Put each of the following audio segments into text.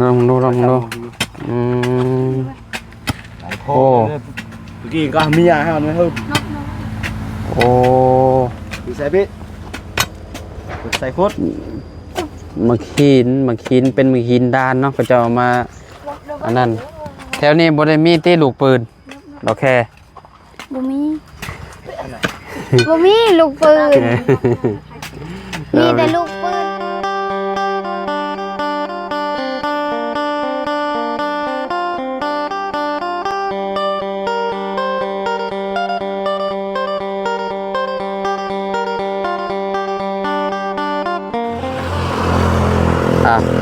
ลองดูอืมโอ้เมื่อกี้ก็มียาให้มันไหมเฮ้ยโอ้ใส่บิดใส่ฟุตมาขีนเป็นมาขีนด้านเนาะก็จะเอามาอันนั้นแถวนี้บ่ได้มีตีลูกปืนดอกแค่บ่มีลูกปืนมีแต่ลูกปืน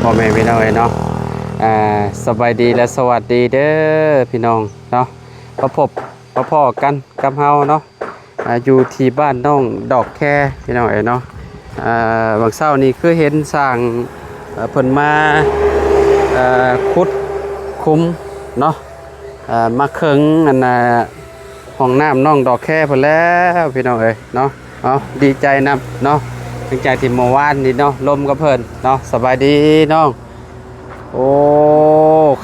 พ่อแม่พี่น้องเนาะสบายดีและสวัสดีเด้อพี่น้องเนาะพบพ่อกันกับเฮาเนาะอยู่ที่บ้านน้องดอกแค่พี่น้องเนาะบางเช้านี้คือเห็นสร้างเพิ่นมาขุดคุ้มเนาะมาเคิงอันห้องน้ำน้องดอกแค่เพิ่นแล้วพี่น้องเนาะเอาดีใจนำเนาะหลังจากที่เมื่อวานนี่เนาะลมกับเพิ่นเนาะสบายดีน้องโอ้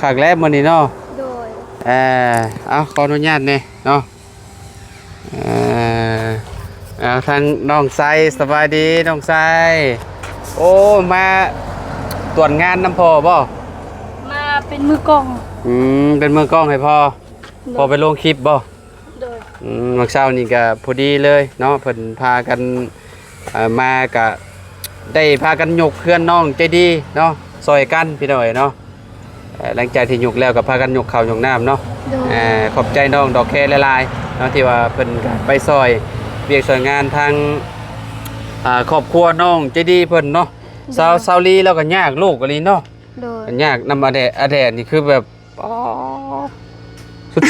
ขักแรกมื้อนี้เนาะโดยเอาขออนุญาตเนี่ยเนาะเอาทางน้องไซสบายดีน้องไซโอ้มาตรวจงานน้ำพอบ่มาเป็นมือกล้องเป็นมือกล้องให้พ่อไปลงคลิปบ่โดยเมื่อเช้านี่ก็พอดีเลยเนาะเพิ่นพากันมาก็ได้พากันยกเคลื่อนน้องใจดีเนาะซอยกันพี่น้อยเนาะหลังจากที่ยกแล้วก็พากันยกข้าวยกน้ำเนาะขอบใจน้องดอกแค่หลายๆเนาะที่ว่าเพิ่นไปซอยเวียกซอยงานทางครอบครัวน้องใจดีเพิ่นเนาะสาวลีแล้วก็ยากลูกกะลีเนาะยากนำอแดดนี่คือแบบ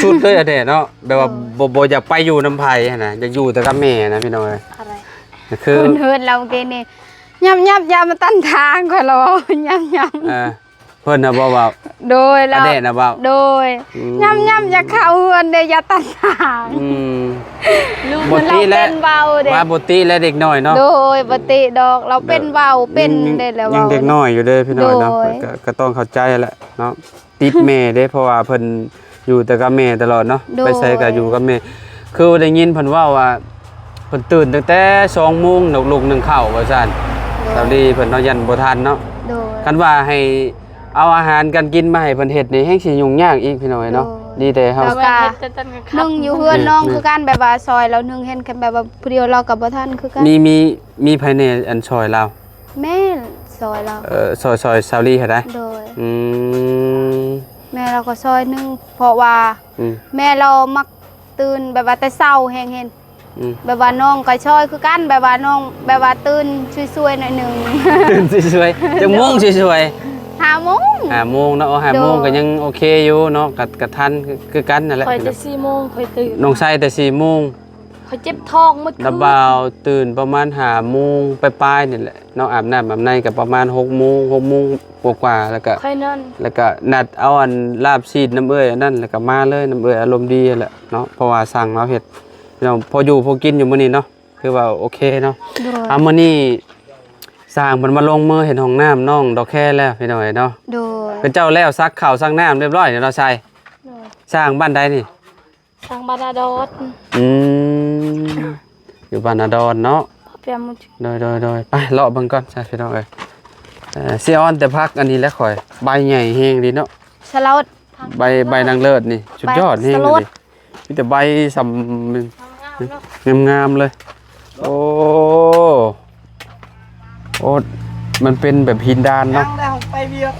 สุดๆเลยอแดดเนาะแบบว่าบ่อยากไปอยู่น้ำไผ่นะอยากอยู่แต่กับแม่นะพี่น้อยอะไรคือเฮือนเราเกนี่ยับยามาตั้นทางก่อนเรายับเพิ่นน่ะบ่ว่าโดยเราอแดดน่ะบ่โดยยับอย่าเข้าเฮือนเด้อย่าตั้นทางลูกมันเราเป็นเบาเด้ว่าบ่ติและเด็กน้อยเนาะโดยบ่ติดอกเราเป็นเบาเป็นได้แล้วยังเด็กน้อยอยู่เด้พี่น้อยเนาะก็ต้องเข้าใจแหละเนาะติดแม่เด้เพราะว่าเพิ่นอยู่แต่กับแม่ตลอดเนาะไปไสก็อยู่กับแม่คือได้ยินเพิ่นว่าเพิ่นตื่นตั้งแต่ 2:00 นลูก1ข้าวว่าซั่นสวัสดีเพิ่นเนาะยันบ่ทันเนาะคันว่าให้เอาอาหารกันกินมาให้เพิ่นเฮ็ดนี่แฮงสิยุ่งยากอีกพี่น้อยเนาะดีแต่เฮานึ่งอยู่เฮือนน้องคือกันแบบว่าซอยเรานึ่งเห็นกันแบบว่าผู้เดียวเรากับบ่ทันคือกันมีภายในอันซอยเราแม่ซอยเราซอยซาวลี่เฮ็ดได้โดยแม่เราก็ซอยนึงเพราะว่าแม่เรามักตื่นแบบว่าแต่เช้าแฮงเห็นแบบว่าน้องก็ซอยคือกันแบบว่าน้องแบบว่าตื่นช่วยๆหน่อยนึงตื่นช่วยๆจังม่วงช่วยๆ5:00 น5:00 นเนาะ5:00 นก็ยังโอเคอยู่เนาะกับทันคือกันนั่นแหละค่อยจะ4:00 นค่อยตื่นน้องไส้แต่4:00 นค่อยเจ็บท้องมื้อคืนระบ่าวตื่นประมาณ5:00 นปลายๆนี่แหละน้องอาบน้ำอาบในก็ประมาณ6:00 นกว่าแล้วก็ค่อยนอนแล้วก็นัดเอาอันลาบซีดน้ำเอ้ยอันนั้นแล้วก็มาเลยน้ำเอ้ยอารมณ์ดีแหละเนาะเพราะว่าสั่งมาเฮ็ดเนาะพออยู่พอกินอยู่มื้อนี้เนาะคือว่าโอเคเนาะมื้อนี้สร้างมันมาลงมือเห็นห้องน้ำน้องดอกแค่แล้วพี่น้อยเนาะเป็นเจ้าแล้วซักข้าวซักน้ำเรียบร้อยเนาะชายสร้างบ้านใดนี่สร้างบ้านนาดอนอยู่บ้านนาดอนเนาะเปียมุโดยไปเลาะเบิ่งก่อนใช่พี่น้องเสียอ่อนแต่พักอันนี้แล้วข่อยใบใหญ่แฮงดีเนาะสลัดใบนางเลิศนี่สุดยอดแฮงเลยมีแต่ใบสำงามเลยโอ้มันเป็นแบบหินดานเนาะ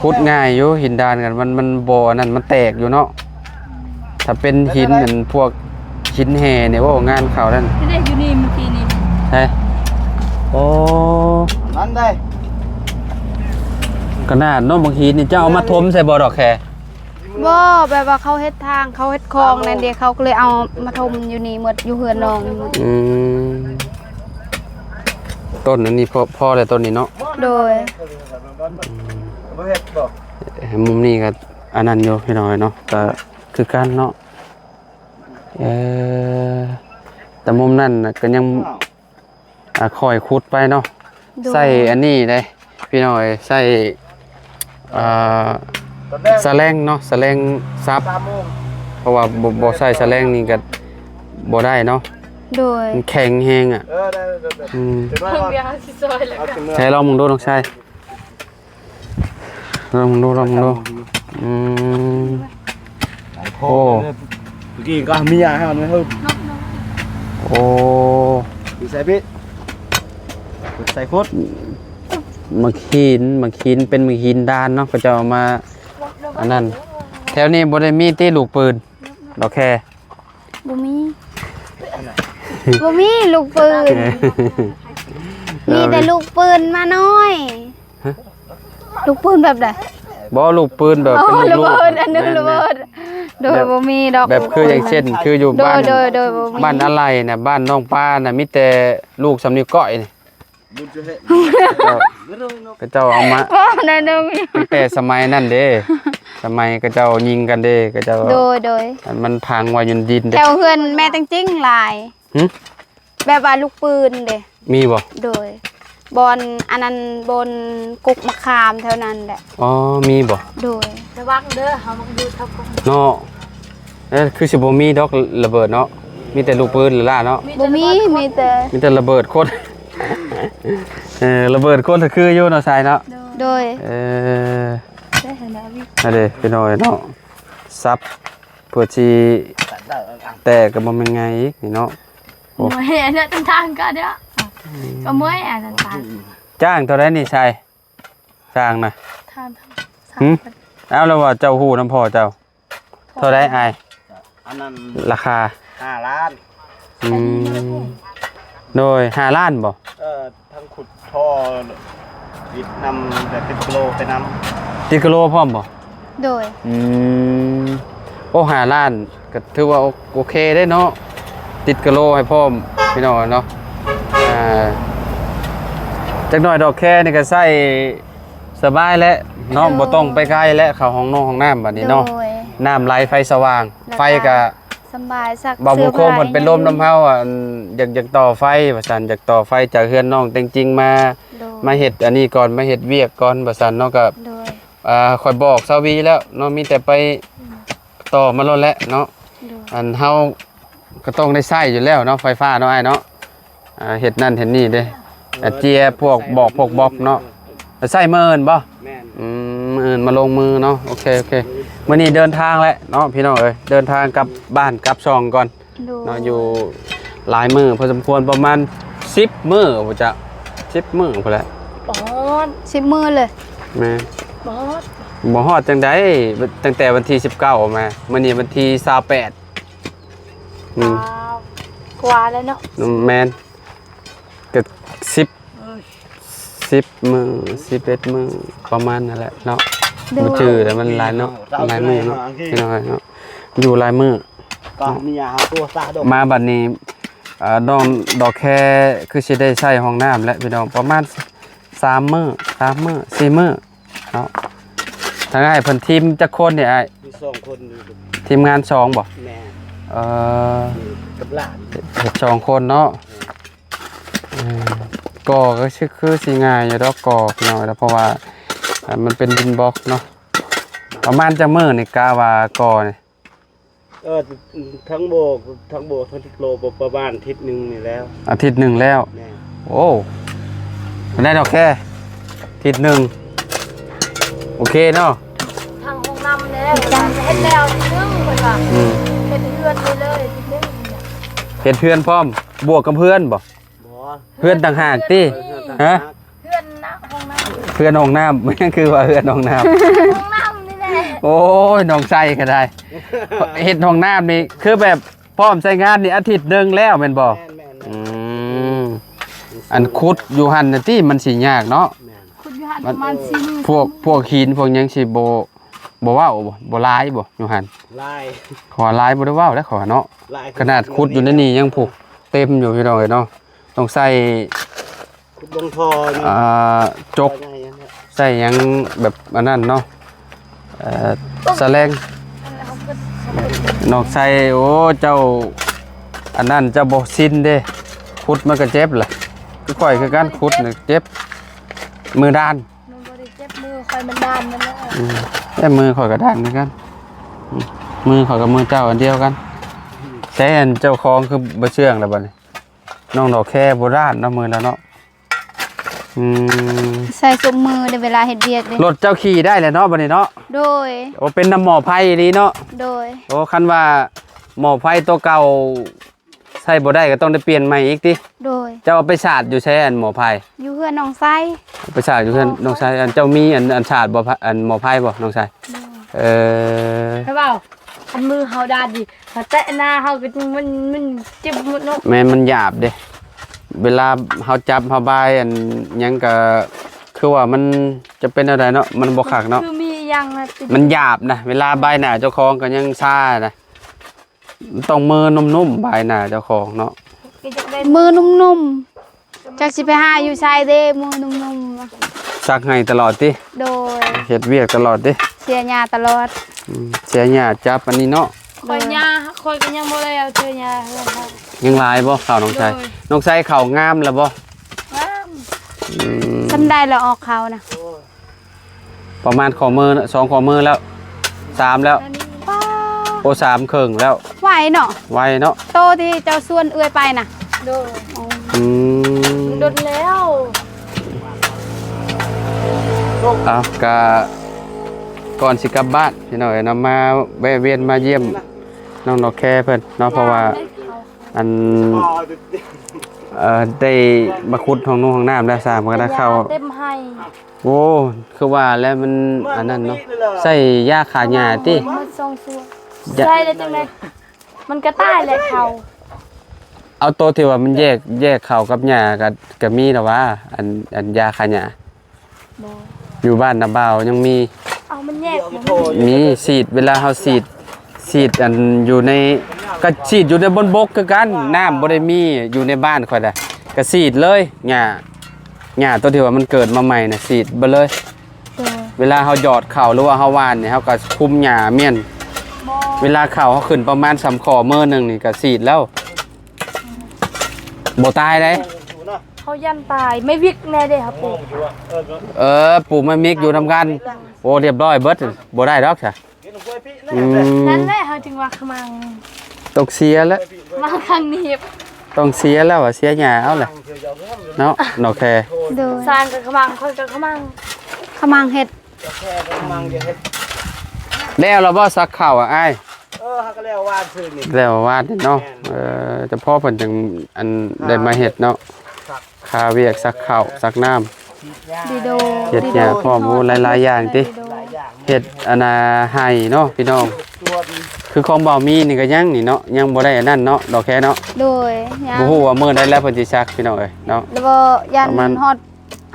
ขุดง่ายอยู่หินดานกันมันบ่อนั่นมันแตกอยู่เนาะถ้าเป็นหินเหมือนพวกหินแห่เนี่ยว่างานเขานั่นได้อยู่นี่เมื่อกี้นี่ใช่โอ้นั่นได้ขนาดน้องบางหินนี่เจ้าเอามาทมใส่บ่อดอกแคบ่แบบว่าเขาเฮ็ดทางเขาเฮ็ดคลองนั่นเดียวเขาก็เลยเอามาทมอยู่นี่หมดอยู่เฮือนน้องต้นนั้นนี่พ่อเลยต้นนี้เนาะโดยมุมนี้ก็อันนั้นอยู่พี่น้อยเนาะก็คือกันเนาะแต่มุมนั้นก็ยังคอยขุดไปเนาะใส่อันนี้เลยพี่น้อยใส่ ตอนแรก สแลงเนาะสแลงซับ 3 โมง เพราะว่าบ่ใส่สแลงนี่ก็บ่ได้เนาะ โดย มันแข็งแฮงอ่ะ ได้ อืม ถึงว่าก่อน ใช้ลองมึงดูน้องชายลองมึงดูอืม โอ้เมื่อกี้ก็มียาให้มันไม่เพิ่ม โอ้ ใส่พี่ใส่โคตร มักหินเป็นมักหินด้านเนาะก็จะเอามาอันนั้นแถวนี้บ่ได้มีตีลูกปืนดอกแค่ บ่มีบ่มีลูกปืน มีแต่ลูกปืนมาน้อย ลูกปืนแบบใด บ่ลูกปืนแบบ อ๋อ เป็น ระ ลูก เบิดอันนึงระเบิดโดยบ่มีดอก แบบคืออย่างเช่น คืออยู่บ้าน โดยบ่มี บ้านอะไรน่ะบ้านน้องป้าน่ะมีแต่ลูกสำนิ้วก้อยนี่ บุญจะเห็น ก็เจ้าเอามา บ่นั่นนึง ตั้งแต่สมัยนั้นเด้สมัยก็เจ้ายิงกันเด้ก็เจ้า โดย มันพังไว้อยู่ดินเด้ แถวเฮือนแม่ตั้งจริงหลาย หึ แบบว่าลูกปืนเด้ มีบ่ โดยบอนอันนั้นบนกุกมะขามแถวนั้นแหละ อ๋อมีบ่ โดย ระวังเด้อเฮามันอยู่ทับกง เนาะคือสิบ่มีดอกระเบิดเนาะมีแต่ลูกปืนหรือล่าเนาะ บ่มีแต่ มีแต่ระเบิดโคตร ระเบิดโคตรคืออยู่เนาะชายเนาะ โดย ได้เห็นแล้ววิ นั่นเด้พี่น้อยเนาะซับเพื่อสิแตกก็บ่แม่นไงอีกนี่เนาะ มวยอันนั้นทางก็เด้อก็มวยอันนั้นทาง จ้างเท่าไหร่นี่ชายจ้างน่ะ ทาง หึเอาแล้วว่าเจ้าฮู้น้ำพ่อเจ้าเท่าไหร่อาย อันนั้น ราคา 5 ล้าน อืมโดย5ล้านบ่ ทั้งขุดท่อวิดนำแบบ10 กิโลไปนำ ติดกิโลพร้อมบ่ โดย อืมโอ้5ล้านก็ถือว่าโอเคได้เนาะติดกิโลให้พร้อมพี่น้องเนาะจักหน่อยดอกแค่นี่ก็ใส่สบายแล้วเนาะบ่ต้องไปไกลแล้วเข้าห้องนงห้องน้ำบัดนี้เนาะ โดย น้ำไหลไฟสว่าง ไฟก็ สำบายสัก บ่บุญโคมเพิ่นเป็นลมน้ำเฮาอ่ะอยากต่อไฟว่าซั่นอยากต่อไฟจากเฮือนน้องแต่จริงๆมาเฮ็ดอันนี้ก่อนมาเฮ็ดเวียกก่อนว่าซั่นเนาะก็ โดย ค่อยบอกซาวีแล้วเนาะมีแต่ไปต่อมาโลดแล้วเนาะ โดย อันเฮาก็ต้องได้ใช้อยู่แล้วเนาะไฟฟ้าเนาะอ้ายเนาะเฮ็ดนั่นเฮ็ดนี่เด้เจียพวกบอกพวกบล็อกเนาะใช้มื้ออื่นบ่ แม่น มื้ออื่นมาลงมือเนาะโอเคมื้อนี้เดินทางแล้วเนาะพี่น้องเอ้ยเดินทางกลับบ้านกลับช่องก่อน โดย เนาะอยู่หลายมื้อพอสมควรประมาณ10มื้อบ่จ๊ะ10มื้อพุ่นแหละ บอส 10 มื้อเลย แม่ บอส บ่ฮอดจังได๋ตั้งแต่วันที่19มามื้อนี้วันที่28กว่าแล้วเนาะ แม่นก็10มื้อ11มื้อประมาณนั่นแหละเนาะ โด บ่ ย ชื่อแต่มันหลายเนาะหลายมื้อเนาะพี่น้อยเนาะอยู่หลายมื้อ ก็มียาหาตัวซาดอก มาบัดนี้น้องดอกแค่คือสิได้ใช้ห้องน้ำและพี่น้องประมาณ3มื้อ4มื้อเนาะทางอ้ายเพิ่นทีมจักคนเนี่ยอ้าย มี2 คนอยู่ ทีมงาน2บ่ แม่ เอ่อ กับหลาน เฮ็ด2คนเนาะก่อก็คือสิง่ายอยู่ดอกก่อพี่น้องแล้วเพราะว่ามันเป็นดินบล็อกเนาะประมาณจักมื้อนี่กะว่าก่อนี่ ทั้งโบกทั้งที่โลประมาณอาทิตย์หนึงนี่แล้ว อาทิตย์หนึงแล้ว แม่ โอ้มันได้ดอกแค่อาทิตย์หนึงโอเคเนาะ ทางห้องน้ำเนี่ยเฮ็ดแล้วนึงเพิ่นว่า อืม เฮ็ดเฮือนไปเลยทีนึง เฮ็ดเพื่อนพร้อมบวกกับเพื่อนบ่ บ่ เพื่อนต่างหากติฮะ เฮือนนะห้องน้ำ เพื่อนห้องน้ำ มันคือว่าเพื่อนห้องน้ำ ห้องน้ำนี่แหละ โอ้ยน้องใส่ก็ได้ เฮ็ดห้องน้ำนี่คือแบบพร้อมใช้งานนี่อาทิตย์หนึงแล้วแม่นบ่ แม่น อืมอันขุดอยู่หั่นน่ะติมันสิยากเนาะ แม่น คุณอยู่หันประมาณ4มื้อ พวกหินพวกหยังสิบ่เว้าบ่หลายบ่อยู่หั่น ลาย ขอหลายบ่ได้เว้าแล้วขอเนาะ ลาย ขนาดขุดอยู่ในนี่ยังผูกเต็มอยู่พี่น้องเอ้ยเนาะต้องใส่ ขุดลงทอนี่ จก ได้ยังเนี่ย ใส่หยังแบบอันนั้นเนาะแสลงนอกใส่โอ้เจ้าอันนั้นเจ้าบ่สิ้นเด้ขุดมันก็เจ็บล่ะคือข่อยคือกันขุดนี่เจ็บมือด้าน มันบ่ได้เจ็บมือค่อย มันนานมันแล้ว แต่มือข่อยก็ด้านเหมือนกันมือข่อยกับมือเจ้าอันเดียวกันใช้อันเจ้าของคือบ่เชื่องแล้วบัดนี้น้องดอกแค่โบราณเนาะมือแล้วเนาะ ใส่สมมือในเวลาเฮ็ดเวียกเลย รถเจ้าขี่ได้เลยเนาะบัดนี้เนาะ โดย โอ้เป็นน้ำหมอไผ่นี่เนาะ โดย โอ้คันว่าหมอไผ่ตัวเก่าใช้บ่ได้ก็ต้องได้เปลี่ยนใหม่อีกติ โดย เจ้าเอาไปสาดอยู่ใช้อันหมอไผ่ อยู่เพื่อนน้องไส้ ไปสาดอยู่เพิ่นน้องชายอันเจ้ามีอันสาดบ่อันหมอไผ่บ่น้องชายเออ ใช่เปล่าอันมือเฮาดาดดิถ้าแตะหน้าเฮาก็มันเจ็บหมดเนาะ แม่มันหยาบเด้เวลาเฮาจับเฮาบายอันหยังก็คือว่ามันจะเป็นอะไรเนาะมันบ่คักเนาะ คือมียังนะ มันหยาบนะเวลาบายหน้าเจ้าของก็ยังซ่านะต้องมือนุ่มๆบายหน้าเจ้าของเนาะ มือนุ่มๆจักสิไปหาอยู่ชายเด้มือนุ่ม ซักให้ตลอดติ ๆโดย เฮ็ดเวียกตลอดติ เสียหญ้าตลอด เสียหญ้าจับอันนี้เนาะ คอยยาคอยก็ยังบ่ได้เอาเธอยาเลยค่ะ ยังหลายบ่ข้าวน้องชายน้องชายข้าวงามแล้วบ่ ว้าม สำได้แล้วออกเขานะ ประมาณข้อมือน่ะ2ข้อมือแล้ว3แล้ว อันนี้ ป้า โอ้3ครึ่งแล้ว ไหวเนาะ ไวเนาะ โตที่เจ้าส่วนเอื้อยไปน่ะ โดน อืม โดนแล้ว เอากะก่อนสิกลับบ้านพี่น้อยเนาะมาแวะเวียนมาเยี่ยมน้องดอกแค่เพิ่นเนาะเพราะว่าอันได้มาขุดห้องนุ่งห้องน้ำแล้วสร้างมันก็ได้เข้า เต็มให้ โอ้คือว่าแล้วมันอันนั้นเนาะใส่ยาขาหญ้าติ มันทรงตัวใช่เลยจังได๋มันก็ตายแหละเขา เอาตัวที่ว่ามันแยกเข้ากับหญ้าก็มีแล้วว่าอันยาขาหญ้า บ่ อยู่บ้านนาบ่าวยังมี เอามันแยกบ่ มีฉีดเวลาเขาฉีดอันอยู่ในก็ฉีดอยู่ในบนบกคือกันน้ำบ่ได้มีอยู่ในบ้านค่อยได้ก็ฉีดเลยหญ้าตัวที่ว่ามันเกิดมาใหม่น่ะฉีดไปเลย โดน เวลาเขาหยอดเข่าหรือว่าเขาหวานเนี่ยเขาก็คุมหญ้าเมี่ยน บ่ เวลาเข่าเขาขึ้นประมาณ3ข้อมือหนึงนี่ก็ฉีดแล้วบ่ตายได้ เขายันตายไม่วิกแน่เด้ครับปู่ ปลูกมันมิกอยู่ทำกันโอ้เรียบร้อยเบิดบ่ได้ดอกจ้ะอืม นั่นแหละเขาจึงว่าขมัง ตกเสียแล้ว มาครั้งนี้ ต้องเสียแล้วอ่ะเสียหญ้าเอาแหละเนาะโอเค โดย สร้างกับขมังค่อยกับขมัง ขมังเฮ็ด แล้วเราบ่ซักข้าวอ่ะอ้าย ฮักก็แล้ววาดซื่อนี่ แล้ววาดนี่เนาะจะพ่อเพิ่นจังอันได้มาเฮ็ดเนาะคาเวียกซักข้าวซักน้ำ ดีโด เฮ็ดหญ้าพร้อมโอ้หลายๆอย่างติเฮ็ดอันน่ะให้เนาะพี่น้อง คือของบ่มีนี่ก็ยังนี่เนาะยังบ่ได้อันนั้นเนาะดอกแค่เนาะ โดยยัง บ่ฮู้ว่ามื้อใดแล้วเพิ่นสิซักพี่น้องเอ้ยเนาะ แล้วก็ยัน ประมาณ ฮอด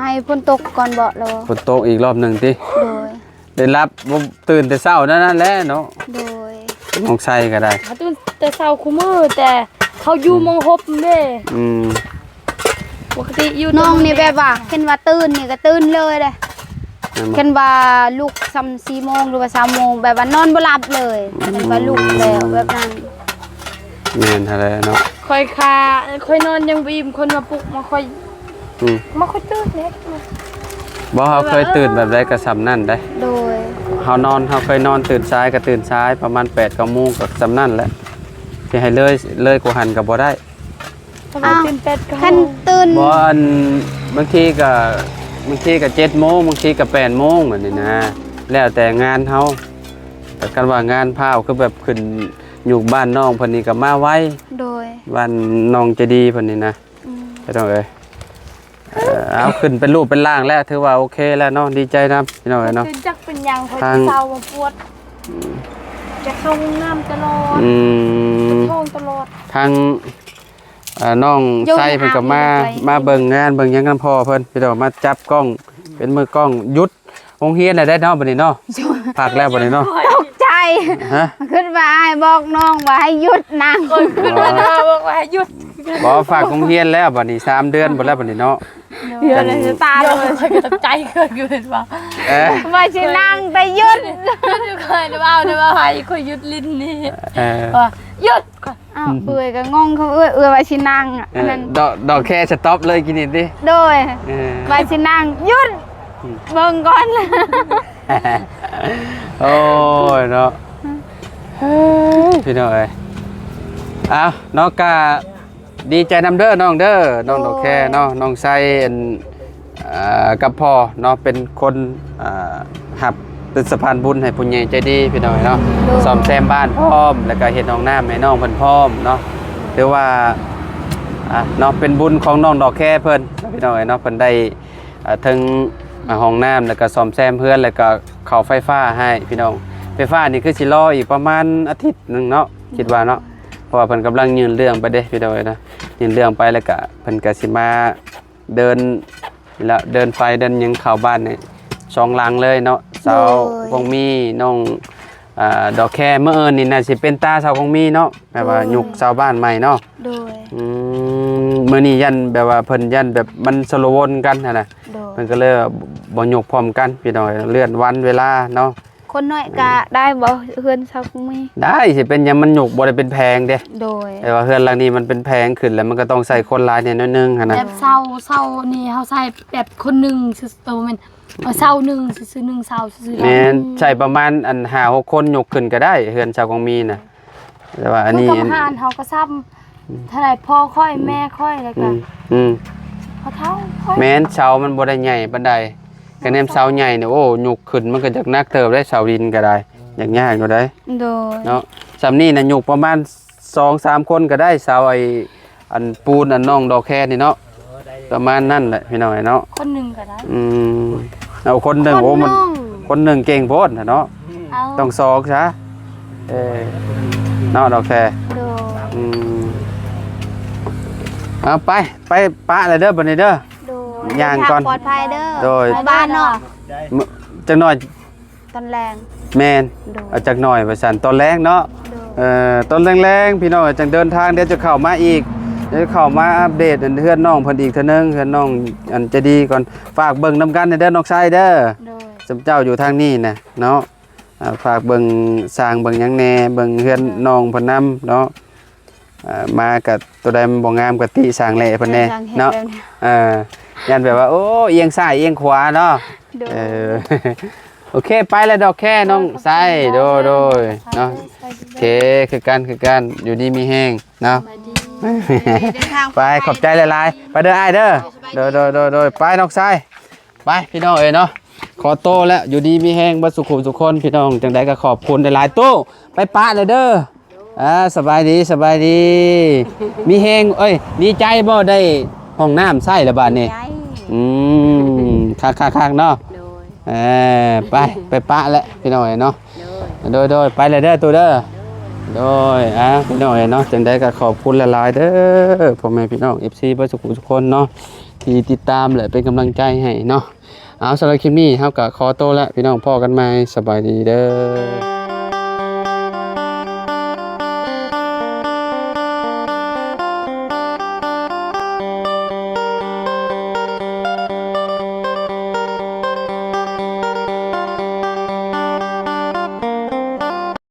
ให้ฝนตกก่อนบ่แล้ว ฝนตกอีกรอบหนึงติ โดย ได้รับบ่ตื่นแต่เช้านั่นแหละเนาะ โดย น้องใส่ก็ได้ เขาตื่นแต่เช้าคู่มือแต่เขาอยู่มองหบเด้ อืม ปกติอยู่ น้องนี่แบบว่าเห็นว่าตื่นนี่ก็ตื่นเลยเด้ นั่นบ่ เห็นว่าลูกซ้ำ4โมงหรือว่า3โมงแบบว่านอนบ่หลับเลยเห็นว่าลูกแล้วแบบนั้น แม่นหั่นแหละเนาะ ค่อยคาค่อยนอนยังบีมคนมาปลุกมาค่อย อืม มาค่อยตื่นเล็กนะ บ่เฮาเคยตื่นแบบใดก็ส่ำนั่นได้ โดย เฮาเคยนอนตื่นสายก็ตื่นสายประมาณ8-9โมงก็ส่ำนั่นแหละสิให้เลยกว่าหันก็บ่ได้ ทำไมตื่นเป็ดก็ คันตื่น บ่อันบางทีก็7โมงบางทีก็8โมงแบบนี้นะแล้วแต่งานเฮาแต่กันว่างานพาวคือแบบขึ้นอยู่บ้านน้องเพิ่นนี่ก็มาไว โดย บ้านน้องใจดีเพิ่นนี่นะ อืม พี่น้องเอ้ยเอาขึ้นเป็นรูปเป็นร่างแล้วถือว่าโอเคแล้วเนาะดีใจนะพี่น้องเอ้ยเนาะ ตื่นจักเป็นยังค่อย ทาง เศร้ามาปวดจะเข้าห้องน้ำตลอด อืม ท้องตลอด ทางน้องไส้เพิ่นก็มาเบิ่งงานเบิ่งหยังกันพ่อเพิ่นพี่น้องมาจับกล้องเป็นมือกล้องหยุดโรงเรียนน่ะได้เนาะบัดนี้เนาะพักแล้วบัดนี้เนาะ ตกใจ ฮะ ขึ้นมาให้บอกน้องว่าให้หยุดนั่ง คนขึ้นมาหน้าบอกว่าให้หยุด บ่ฝากโรงเรียนแล้วบัดนี้3เดือนบ่แล้วบัดนี้เนาะ เดือนเลยจะตาย เดี๋ยว เลย ค่อยก็ตกใจเคยอยู่เห็นป่ะ เอ๊ะ ว่าสินั่งแต่หยุด อยู่เคยเดี๋ยวเอาให้ค่อยหยุดลิ้นนี่ ว่าหยุดก่อน อ้าวเบื่อก็งงเขาว่าสินั่งอ่ะอันนั้น ดอกแค่สต็อปเลยกินนี่ดิ โดย เออ ว่าสินั่งหยุด เบิ่งก่อน โอ้ยเนาะเฮ้ยพี่น้องเอ้ยอ้าวน้องกาดีใจนำเด้อน้องเด้อน้องดอกแค่เนาะน้องไซอันกับพ่อเนาะเป็นคนหับเป็นสะพานบุญให้ผู้ใหญ่ใจดีพี่น้องเนาะซ่อมแซมบ้านพร้อมแล้วก็เฮ็ดห้องน้ำให้น้องเพิ่นพร้อมเนาะถือว่าเนาะเป็นบุญของน้องดอกแค่เพิ่นพี่น้องเนาะเพิ่นได้ถึงห้องน้ำแล้วก็ซ่อมแซมเพื่อนแล้วก็เข้าไฟฟ้าให้พี่น้องไฟฟ้านี่คือสิรออีกประมาณอาทิตย์นึงเนาะคิดว่าเนาะเพราะว่าเพิ่นกำลังยื่นเรื่องไปเด้พี่น้องนะยื่นเรื่องไปแล้วก็เพิ่นก็สิมาเดินแล้วเดินไฟเดินยังเข้าบ้านนี่2หลังเลยเนาะเสาคงมีน้องดอกแค่เมื่อนี่น่าสิเป็นตาเสาคงมีเนาะแบบว่ายุกเสาบ้านใหม่เนาะโดยมื้อนี้ยันแบบว่าเพิ่นยันแบบมันสลวนกันน่ะเพิ่นก็เลยบ่ยกพร้อมกันพี่น้องเลื่อนวันเวลาเนาะคนน้อยก็ได้บ่เฮือนเสาคงมีได้สิเป็นหยังมันยกบ่ได้เป็นแพงเด้โดยแต่ว่าเฮือนหลังนี้มันเป็นแพงขึ้นแล้วมันก็ต้องใส่คนหลายนิดนึงหั่นน่ะแบบเศร้านี่เฮาใส่แบบคนนึงซื่อๆแม่นเศร้านึงซื่อๆนึงเศร้าซื่อๆแม่นใช้ประมาณอัน5-6คนยกขึ้นก็ได้เฮือนชาวกองมีน่ะแต่ว่าอันนี้กำหานเฮาก็ซ้ำเท่าไหร่พ่อค่อยแม่ค่อยแล้วก็พอเท่าค่อยแม่นเสามันบ่ได้ใหญ่ปานใดก็แนมเสาใหญ่นี่โอ้ยกขึ้นมันก็จักหนักเติบได้เสาดินก็ได้ยากๆอยู่ได้โดยเนาะสำนี้น่ะยกประมาณ 2-3 คนก็ได้เสาไอ้อันปูนอันน้องดอกแค่นี่เนาะประมาณนั้นแหละพี่น้อยเนาะคนนึงก็ได้เอาคนหนึ่งโอ้มันคนหนึ่งเก่งโพดเนาะต้องซอกซะเนาะดอกแค่เอาไปปะเลยเด้อบัดนี้เด้อย่างก่อนปลอดภัยเด้อโดยบ้านเนาะจักหน่อยตอนแรงแม่นเอาจักหน่อยว่าซั่นตอนแรงเนาะตอนแรงๆพี่น้องจังเดินทางเดี๋ยวจะเข้ามาอีกเดี๋ยวเข้ามาอัปเดตเฮือนน้องเพิ่นอีกเทื่อนึงเฮือนน้องอันจะดีก่อนฝากเบิ่งนำกันเด้อน้องชายเด้อสำเจ้าอยู่ทางนี้น่ะเนาะฝากเบิ่งสร้างเบิ่งหยังแน่เบิ่งเฮือนน้องเพิ่นนำเนาะมากับตัวใดมันบ่งามก็ติสร้างแหล่เพิ่นแน่เนาะยันแบบว่าโอ้เอียงซ้ายเอียงขวาเนาะโอเคไปแล้วดอกแค่น้องไส้โดยเนาะโอเคคือกันอยู่ดีมีแห้งเนาะไปขอบใจหลายๆไปเด้ออ้ายเด้อโดยไปน้องไส้ไปพี่น้องเอ้ยเนาะขอโตแล้วอยู่ดีมีแห้งบ่สุขุมสุขคนพี่น้องจังได๋ก็ขอบคุณหลายๆตู้ไปปะเลยเด้อสบายดีมีแห้งเอ้ยดีใจบ่ได้ห้องน้ำใส่ละบาดนี้คักๆเนาะไปปะแล้วพี่น้องเนาะโดยไปเลยเด้อตัวเด้อโดยพี่น้องเนาะจังได้ก็ขอบคุณหลายๆเด้อพ่อแม่พี่น้อง FC เพื่อนทุกคนเนาะที่ติดตามและเป็นกำลังใจให้เนาะเอาสำหรับคลิปนี้เฮาก็ขอโตแล้วพี่น้องพ่อกันใหม่สบายดีเด้อ